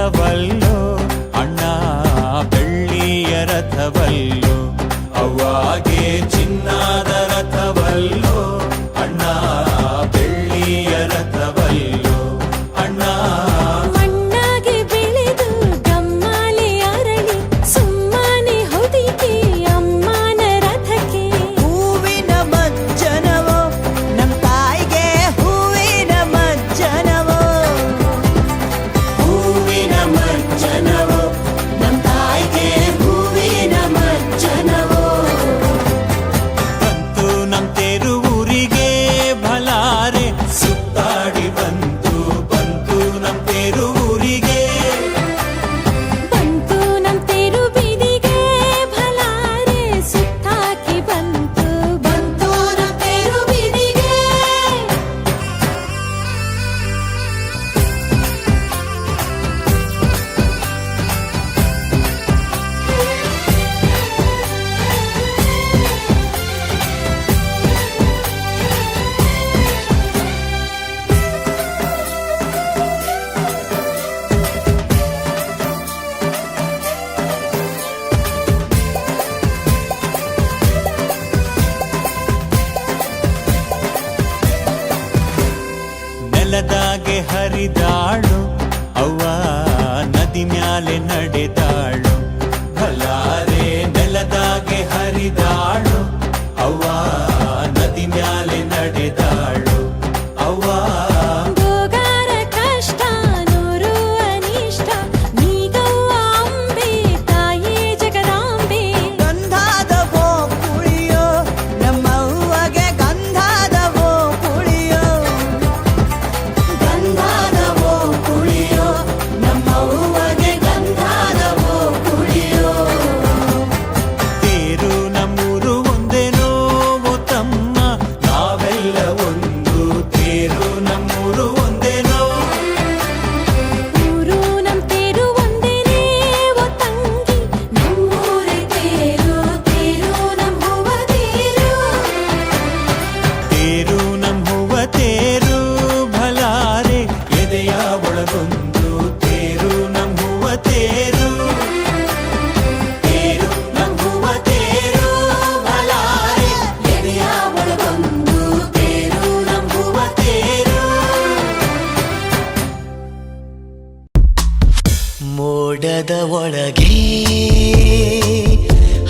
ರಥವಲ್ಲೋ ಅಣ್ಣ ಬೆಳ್ಳಿಯ ರಥವಲ್ಲೋ ಅವ್ವಾಗೆ ಚಿನ್ನದ ರಥವಲ್ಲೋ ಅಣ್ಣ ಬೆಳ್ಳಿಯ ರಥವಲ್ಲೋ ಅಣ್ಣ ಮಣ್ಣಾಗೆ ಬೆಳೆದು ಗಮ್ಮಾಲೆ ಅರಳಿ ಸುಮ್ಮನೆ ಹೊದಿಕೆ ಅಮ್ಮನ ರಥಕ್ಕೆ ಹೂವಿನ ಮಜ್ಜನವೋ ನಮ್ ತಾಯಿಗೆ ಹೂವಿನ ಮಜ್ಜನವೋ ಹೂವಿನ ಮಜ್ಜನವೋ ನಮ್ ತಾಯಿಗೆ ಹೂವಿನ ಮಜ್ಜನವೋ ಬಂತು ನಮ್ ತೇರು ಊರಿಗೆ ಭಲಾರೆ ಸುತ್ತಾಡಿ ಬಂತು ನಮ್ ತೇರು ಊರಿಗೆ ಬಂತು ನಮ್ ತೇರು ಬೀದಿಗೆ ಭಲಾರೆ ಸುತ್ತಾಕಿ ಬಂತು ನಮ್ ತೇರು ಬೀದಿಗೆ ನೆಲದಾಗೆ ಹರಿದಾಳು ಅವ್ವ ನದಿ ಮ್ಯಾಲೆ ನಡೆದಾಳು ಭಲಾರೆ ನೆಲದಾಗೆ ಹರಿದಾಳು ಅವ್ವ ನದಿ ಮ್ಯಾಲೆ ನಡೆದಾಳು ಅವ್ವ ಗೋಗಾರ ಕಷ್ಟ ನೂರು ಅನಿಷ್ಟ ನೀಗವ್ವ ಅಂಬೆ ತಾಯೇ ಜಗದಾಂಬೆ ಗಂಧಾದವೋ ಕುಳಿಯೋ ನಮ್ಮವ್ವಗೆ ಗಂಧಾದವೋ ಕುಳಿಯೋ ಗಂಧಾದವೋ ಕುಳಿಯೋ ನಮ್ಮವ್ವಗೆ ಗಂಧಾದವೋ ಕುಳಿಯೋ ತೇರು ನಮ್ಮೂರು ಒಂದೇನೋ ಓ ತಮ್ಮ ನಾವೆಲ್ಲ ಒಂದು ತೇರು ನಮ್ಮೂರು ಒಂದೇನೋ ಊರು ನಮ್ ತೇರು ಒಂದೇನೇ ಓ ತಂಗಿ ನಮ್ಮೂರೇ ತೇರು ನಮ್ ಹೂವ ತೇರು ತೇರು ನಮ್ ಹೂವ ತೇರು ಭಲಾರೆ ಎದೆಯ ಒಳಗೊಂದು ತೇರು ನಮ್ ಹೂವ ತೇರು ನಮ್ ಹೂವ ತೇರು ಭಲಾರೆ ಎದೆಯ ಒಳಗೊಂದು ತೇರು ನಮ್ ಹೂವ ತೇರು ಮೋಡದ ಒಳಗೆ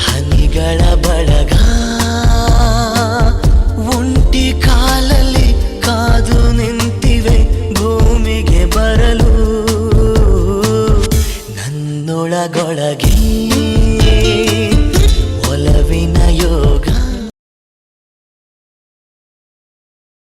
ಹನಿಗಳ ಬಳಗ ಒಂಟಿ ಕಾಲಲ್ಲಿ ಕಾದು ನಿಂತಿವೆ ಭೂಮಿಗೆ ಬರಲು ನನ್ನೊಳಗೊಳಗೆ